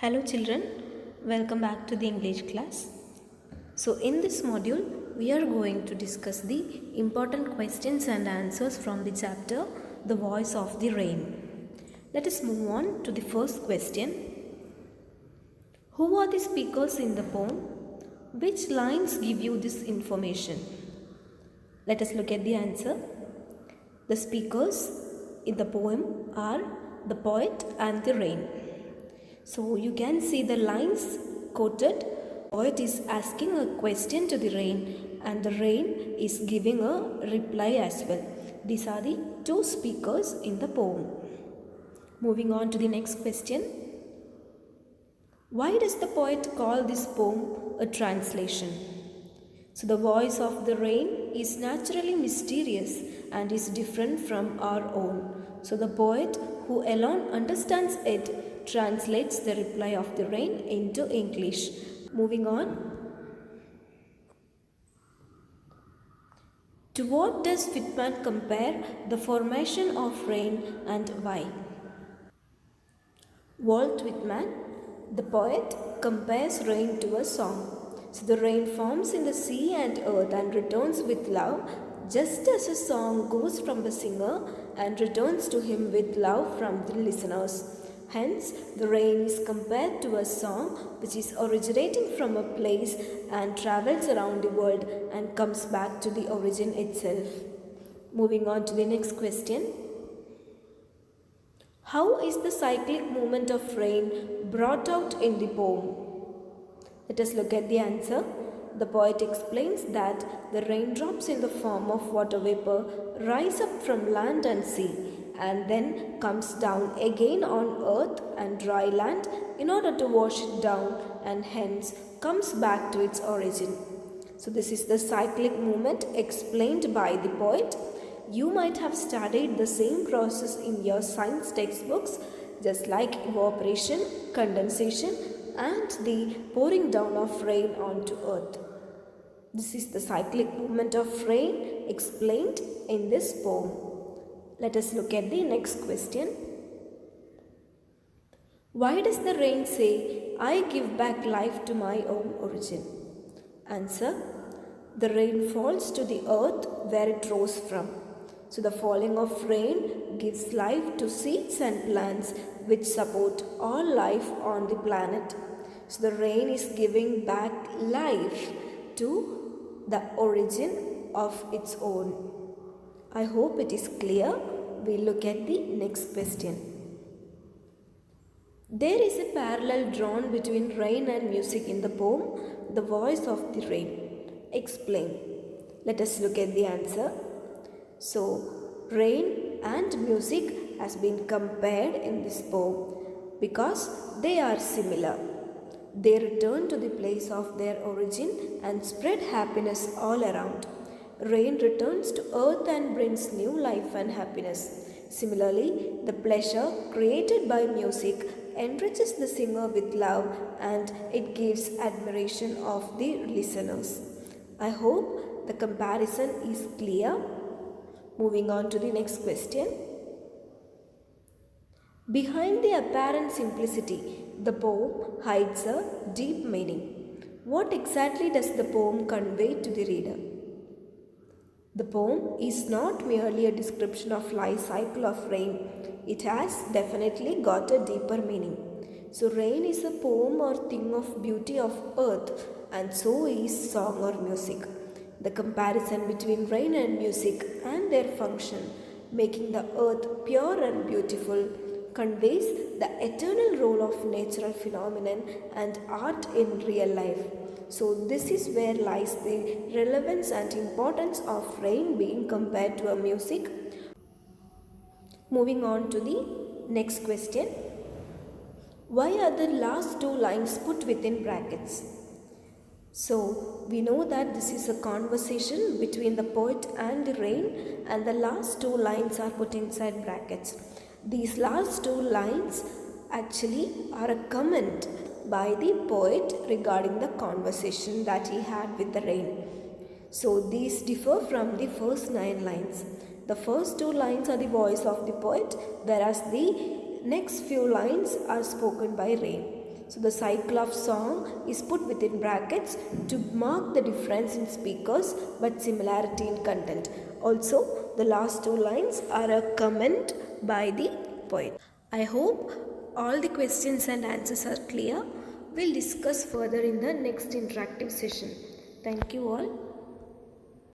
Hello children, welcome back to the English class. So in this module, we are going to discuss the important questions and answers from the chapter The Voice of the Rain. Let us move on to the first question. Who are the speakers in the poem? Which lines give you this information? Let us look at the answer. The speakers in the poem are the poet and the rain. So you can see the lines quoted. Poet is asking a question to the rain and the rain is giving a reply as well. These are the two speakers in the poem. Moving on to the next question. Why does the poet call this poem a translation? So the voice of the rain is naturally mysterious and is different from our own. So the poet, who alone understands it, translates the reply of the rain into English. Moving on. To what does Whitman compare the formation of rain and why? Walt Whitman, the poet, compares rain to a song. So the rain forms in the sea and earth and returns with love, just as a song goes from the singer and returns to him with love from the listeners. Hence, the rain is compared to a song which is originating from a place and travels around the world and comes back to the origin itself. Moving on to the next question. How is the cyclic movement of rain brought out in the poem? Let us look at the answer. The poet explains that the raindrops in the form of water vapor rise up from land and sea and then comes down again on earth and dry land in order to wash it down and hence comes back to its origin. So this is the cyclic movement explained by the poet. You might have studied the same process in your science textbooks, just like evaporation, condensation, and the pouring down of rain onto earth. This is the cyclic movement of rain explained in this poem. Let us look at the next question. Why does the rain say, I give back life to my own origin? Answer. The rain falls to the earth where it rose from. So the falling of rain gives life to seeds and plants which support all life on the planet. So the rain is giving back life to the origin of its own. I hope it is clear. We look at the next question. There is a parallel drawn between rain and music in the poem, The Voice of the Rain. Explain. Let us look at the answer. So, rain and music has been compared in this poem because they are similar. They return to the place of their origin and spread happiness all around. Rain returns to earth and brings new life and happiness. Similarly, the pleasure created by music enriches the singer with love and it gives admiration of the listeners. I hope the comparison is clear. Moving on to the next question. Behind the apparent simplicity, the poem hides a deep meaning. What exactly does the poem convey to the reader? The poem is not merely a description of life cycle of rain. It has definitely got a deeper meaning. So rain is a poem or thing of beauty of earth and so is song or music. The comparison between rain and music and their function, making the earth pure and beautiful, conveys the eternal role of natural phenomenon and art in real life. So this is where lies the relevance and importance of rain being compared to a music. Moving on to the next question. Why are the last two lines put within brackets? So we know that this is a conversation between the poet and the rain and the last two lines are put inside brackets. These last two lines actually are a comment by the poet regarding the conversation that he had with the rain. So these differ from the first 9 lines. The first 2 lines are the voice of the poet, whereas the next few lines are spoken by rain. So the cycle of song is put within brackets to mark the difference in speakers but similarity in content. Also, the last two lines are a comment by the poet. I hope all the questions and answers are clear. We'll discuss further in the next interactive session. Thank you all.